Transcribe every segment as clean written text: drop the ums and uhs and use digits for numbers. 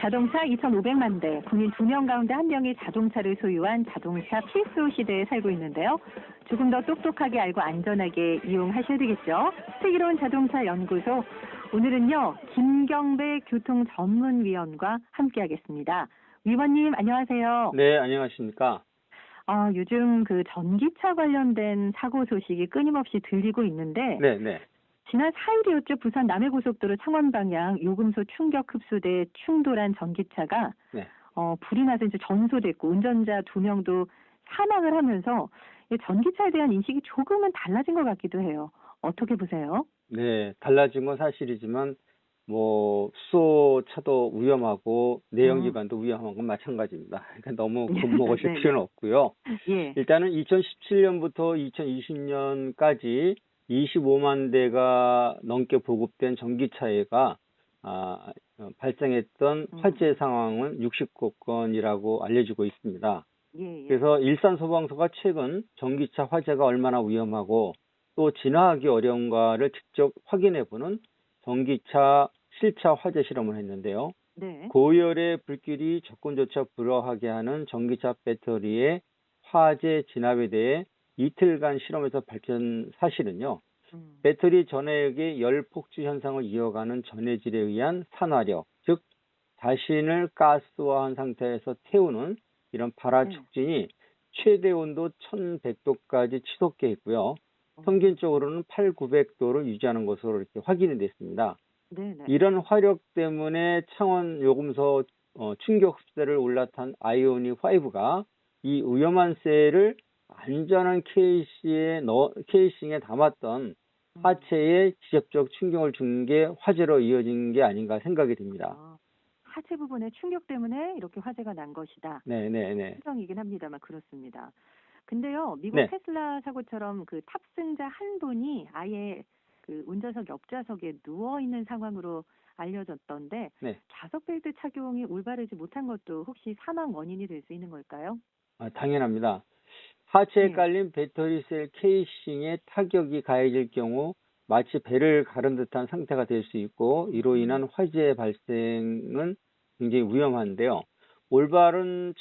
자동차 2,500만 대, 국민 2명 가운데 1명이 자동차를 소유한 자동차 필수 시대에 살고 있는데요. 조금 더 똑똑하게 알고 안전하게 이용하셔야 되겠죠. 슬기로운 자동차 연구소, 오늘은요 김경배 교통전문위원과 함께하겠습니다. 위원님 안녕하세요. 네, 안녕하십니까. 요즘 그 전기차 관련된 사고 소식이 끊임없이 들리고 있는데 네. 지난 4일이었죠. 부산 남해고속도로 창원 방향 요금소 충격 흡수돼 충돌한 전기차가 네. 불이 나서 이제 전소됐고 운전자 2명도 사망을 하면서 이 전기차에 대한 인식이 조금은 달라진 것 같기도 해요. 어떻게 보세요? 네, 달라진 건 사실이지만 수소차도 위험하고 내연기관도 위험한 건 마찬가지입니다. 그러니까 너무 겁먹으실 네네. 필요는 없고요. 예. 일단은 2017년부터 2020년까지 25만 대가 넘게 보급된 전기차가 발생했던 화재 상황은 69건이라고 알려지고 있습니다. 예. 그래서 일산소방서가 최근 전기차 화재가 얼마나 위험하고 또 진화하기 어려운가를 직접 확인해보는 전기차 실차 화재 실험을 했는데요. 네. 고열의 불길이 접근조차 불허하게 하는 전기차 배터리의 화재 진압에 대해 이틀간 실험에서 밝힌 사실은요. 배터리 전해액의 열 폭주 현상을 이어가는 전해질에 의한 산화력, 즉 자신을 가스화한 상태에서 태우는 이런 발화 촉진이 최대 온도 1100도까지 치솟게 했고요. 평균적으로는 8,900도를 유지하는 것으로 이렇게 확인이 됐습니다. 네네. 이런 화력 때문에 창원 요금소 충격 흡수대를 올라탄 아이오닉 5가 이 위험한 셀을 안전한 케이싱에 담았던 하체에 직접적 충격을 준 게 화재로 이어진 게 아닌가 생각이 듭니다. 하체 부분의 충격 때문에 이렇게 화재가 난 것이다. 네. 추정이긴 합니다만 그렇습니다. 근데요, 미국 네. 테슬라 사고처럼 그 탑승자 한 분이 아예 그 운전석 옆좌석에 누워 있는 상황으로 알려졌던데 네. 좌석 벨트 착용이 올바르지 못한 것도 혹시 사망 원인이 될 수 있는 걸까요? 당연합니다. 하체에 네. 깔린 배터리 셀 케이싱에 타격이 가해질 경우 마치 배를 가른 듯한 상태가 될 수 있고 이로 인한 화재 발생은 굉장히 위험한데요. 올바른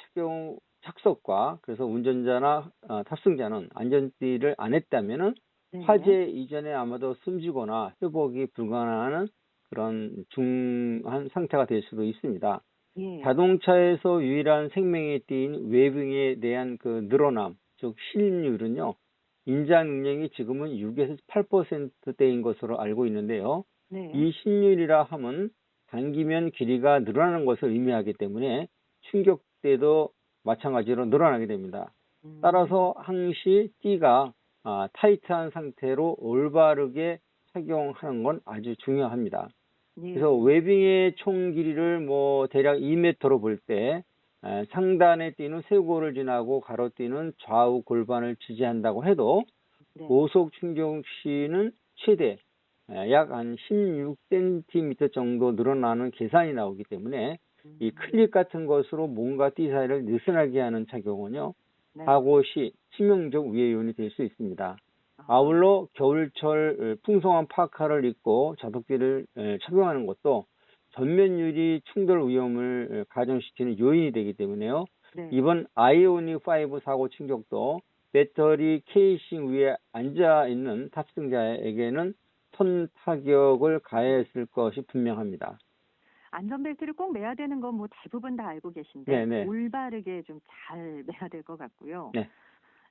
착석과 그래서 운전자나 탑승자는 안전띠를 안 했다면은 네. 화재 이전에 아마도 숨지거나 회복이 불가능한 그런 중한 상태가 될 수도 있습니다. 예. 자동차에서 유일한 생명의 띠인 웨빙에 대한 그 늘어남, 즉 실률은요, 인자 능력이 지금은 6에서 8%대인 것으로 알고 있는데요. 네. 이 실률이라 함은 당기면 길이가 늘어나는 것을 의미하기 때문에 충격 때도 마찬가지로 늘어나게 됩니다. 따라서 항시 띠가 타이트한 상태로 올바르게 착용하는 건 아주 중요합니다. 예. 그래서 웨빙의 총 길이를 대략 2m로 볼 때 상단에 띠는 쇄골을 지나고 가로띠는 좌우 골반을 지지한다고 해도 네. 고속 충격 시는 최대 약 한 16cm 정도 늘어나는 계산이 나오기 때문에 이 클립 같은 것으로 몸과 띠 사이를 느슨하게 하는 착용은요, 네. 사고 시 치명적 위해 요인이 될 수 있습니다. 아울러 겨울철 풍성한 파카를 입고 자석띠를 착용하는 것도 전면 유리 충돌 위험을 가중시키는 요인이 되기 때문에요. 네. 이번 아이오닉 5 사고 충격도 배터리 케이싱 위에 앉아 있는 탑승자에게는 선 타격을 가했을 것이 분명합니다. 안전벨트를 꼭 매야 되는 건 뭐 대부분 다 알고 계신데 네네. 올바르게 좀 잘 매야 될 것 같고요. 네.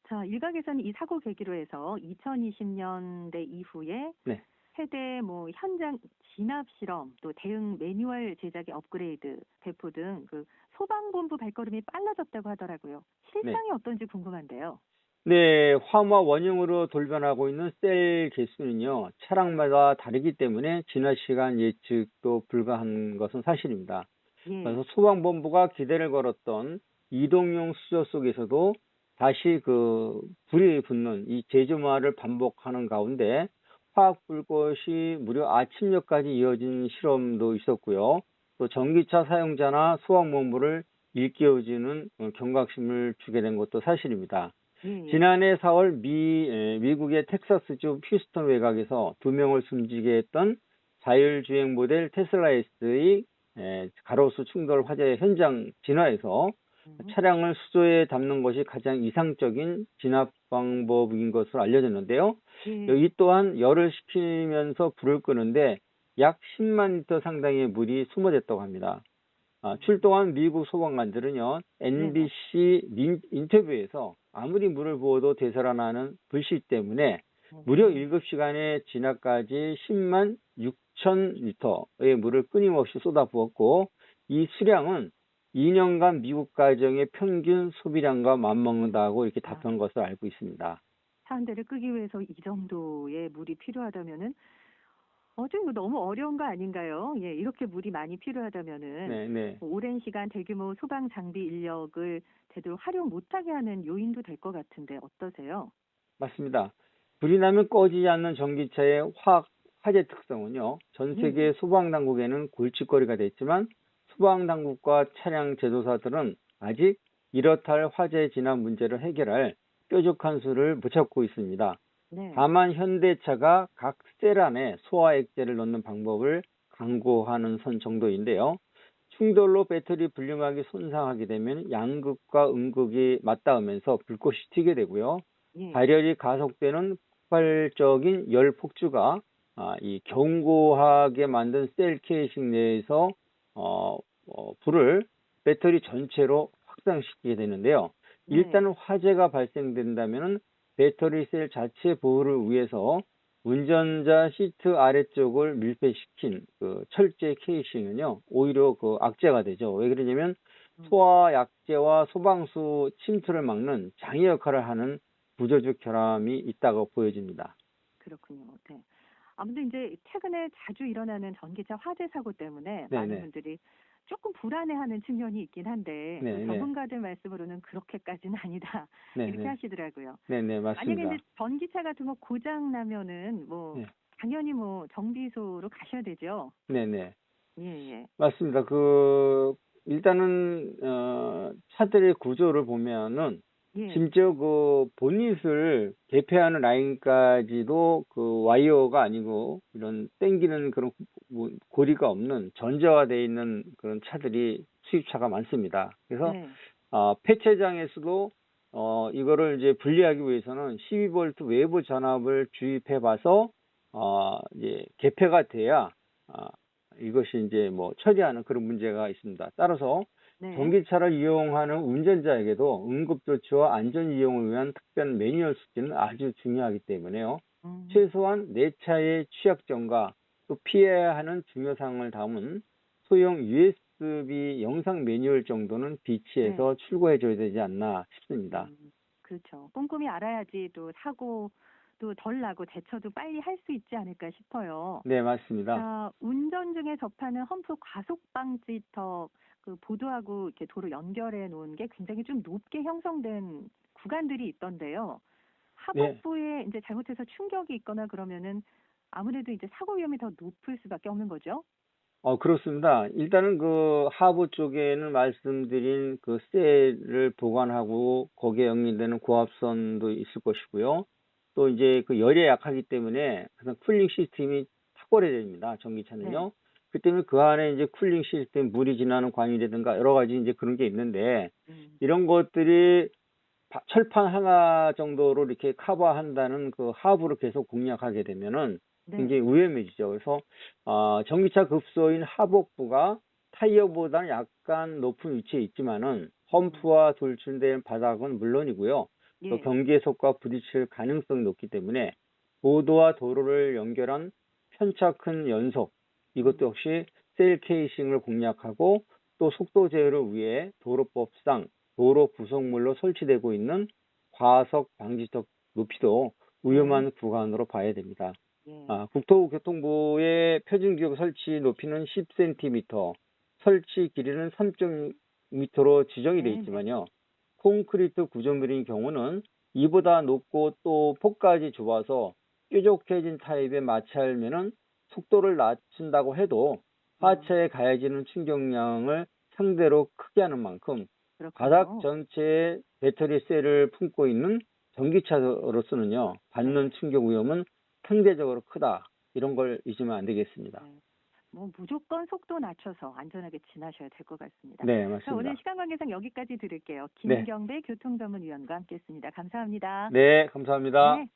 자, 일각에서는 이 사고 계기로 해서 2020년대 이후에 네. 세대 현장 진압 실험, 또 대응 매뉴얼 제작의 업그레이드, 배포 등 그 소방본부 발걸음이 빨라졌다고 하더라고요. 실상이 어떤지 궁금한데요. 네, 화마 원형으로 돌변하고 있는 셀 개수는요, 차량마다 다르기 때문에 지난 시간 예측도 불가한 것은 사실입니다. 예. 그래서 소방본부가 기대를 걸었던 이동용 수조 속에서도 다시 불이 붙는 이 제조마를 반복하는 가운데 화학 불꽃이 무려 아침녘까지 이어진 실험도 있었고요. 또 전기차 사용자나 소방본부를 일깨워주는 경각심을 주게 된 것도 사실입니다. 지난해 4월 미국의 텍사스주 휴스턴 외곽에서 2명을 숨지게 했던 자율주행 모델 테슬라 S의 가로수 충돌 화재 현장 진화에서 음. 차량을 수조에 담는 것이 가장 이상적인 진압 방법인 것으로 알려졌는데요. 예. 이 또한 열을 식히면서 불을 끄는데 약 10만 리터 상당의 물이 숨어졌다고 합니다. 출동한 미국 소방관들은요, 네네. NBC 인터뷰에서 아무리 물을 부어도 되살아나는 불씨 때문에 무려 음. 7시간의 진압까지 10만 6천 리터의 물을 끊임없이 쏟아부었고, 이 수량은 2년간 미국 가정의 평균 소비량과 맞먹는다고 이렇게 아, 답한 것을 알고 있습니다. 차 한 대를 끄기 위해서 이 정도의 물이 필요하다면은 좀 이거 너무 어려운 거 아닌가요? 예, 이렇게 물이 많이 필요하다면은 네, 네. 오랜 시간 대규모 소방 장비 인력을 제대로 활용 못하게 하는 요인도 될 것 같은데 어떠세요? 맞습니다. 불이 나면 꺼지지 않는 전기차의 화재 특성은요, 전 예, 세계 예. 소방당국에는 골칫거리가 됐지만, 소방당국과 차량 제조사들은 아직 이렇다 할 화재 진압 문제를 해결할 뾰족한 수를 못 찾고 있습니다. 네. 다만 현대차가 각 셀 안에 소화액제를 넣는 방법을 강구하는 선 정도인데요. 충돌로 배터리 불량하게 손상하게 되면 양극과 음극이 맞닿으면서 불꽃이 튀게 되고요. 예. 발열이 가속되는 폭발적인 열 폭주가 이 견고하게 만든 셀 케이싱 내에서 불을 배터리 전체로 확산시키게 되는데요. 네. 일단 화재가 발생된다면 배터리 셀 자체 보호를 위해서 운전자 시트 아래쪽을 밀폐시킨 그 철제 케이싱은요, 오히려 그 악재가 되죠. 왜 그러냐면 음, 소화 약재와 소방수 침투를 막는 장애 역할을 하는 구조적 결함이 있다고 보여집니다. 그렇군요. 네. 아무튼 이제 최근에 자주 일어나는 전기차 화재 사고 때문에 많은 네네. 분들이 조금 불안해하는 측면이 있긴 한데 또 네네. 전문가들 말씀으로는 그렇게까지는 아니다 이렇게 네네. 하시더라고요. 네네. 만약에 이제 맞습니다. 전기차 같은 거 고장 나면은 뭐 네. 당연히 뭐 정비소로 가셔야 되죠. 네네. 예, 예. 맞습니다. 일단은, 차들의 구조를 보면은, 예. 심지어 그 보닛을 개폐하는 라인까지도 그 와이어가 아니고, 이런 땡기는 그런 고리가 없는 전자화되어 있는 그런 차들이 수입차가 많습니다. 그래서, 네. 폐차장에서도, 이거를 이제 분리하기 위해서는 12V 외부 전압을 주입해 봐서, 이제 개폐가 돼야, 아, 이것이 이제 뭐 처리하는 그런 문제가 있습니다. 따라서 네. 전기차를 이용하는 운전자에게도 응급조치와 안전 이용을 위한 특별 매뉴얼 숙지는 아주 중요하기 때문에요. 음. 최소한 내 차의 취약점과 또 피해야 하는 중요사항을 담은 소형 USB 영상 매뉴얼 정도는 네. 비치해서 출고해 줘야 되지 않나 싶습니다. 그렇죠. 꼼꼼히 알아야지 또 사고도 덜 나고 대처도 빨리 할 수 있지 않을까 싶어요. 네, 맞습니다. 자, 운전 중에 접하는 험프 과속 방지턱 그 보도하고 이렇게 도로 연결해 놓은 게 굉장히 좀 높게 형성된 구간들이 있던데요. 네. 하복부에 이제 잘못해서 충격이 있거나 그러면은 아무래도 이제 사고 위험이 더 높을 수밖에 없는 거죠. 그렇습니다. 일단은 그 하부 쪽에는 말씀드린 그 셀을 보관하고 거기에 연결되는 고압선도 있을 것이고요. 또 이제 그 열에 약하기 때문에 그래서 쿨링 시스템이 탁월해야 됩니다. 네. 전기차는요. 그 때문에 그 안에 이제 쿨링 시스템, 물이 지나는 관이라든가 여러 가지 이제 그런 게 있는데, 음. 이런 것들이 철판 하나 정도로 이렇게 커버한다는 그 하부를 계속 공략하게 되면은 네. 굉장히 위험해지죠. 그래서 전기차 급소인 하복부가 타이어보다는 약간 높은 위치에 있지만은 험프와 돌출된 바닥은 물론이고요. 또 예. 경계석과 부딪힐 가능성이 높기 때문에 보도와 도로를 연결한 편차 큰 연석, 이것도 역시 셀 케이싱을 공략하고, 또 속도 제어를 위해 도로법상 도로 구성물로 설치되고 있는 과속 방지턱 높이도 네. 위험한 구간으로 봐야 됩니다. 예. 국토교통부의 표준규격 설치 높이는 10cm, 설치 길이는 3.0m로 지정이 되어 네, 네. 있지만요. 콘크리트 구조물인 경우는 이보다 높고 또 폭까지 좁아서 뾰족해진 타입의 마찰면은 속도를 낮춘다고 해도 하체에 가해지는 충격량을 상대로 크게 하는 만큼 바닥 그렇군요. 전체에 배터리 셀을 품고 있는 전기차로서는요, 네. 받는 충격 위험은 상대적으로 크다. 이런 걸 잊으면 안 되겠습니다. 네. 뭐 무조건 속도 낮춰서 안전하게 지나셔야 될 것 같습니다. 네, 자, 맞습니다. 오늘 시간 관계상 여기까지 들을게요. 네. 김경배 교통전문위원과 함께했습니다. 감사합니다. 네, 감사합니다. 네.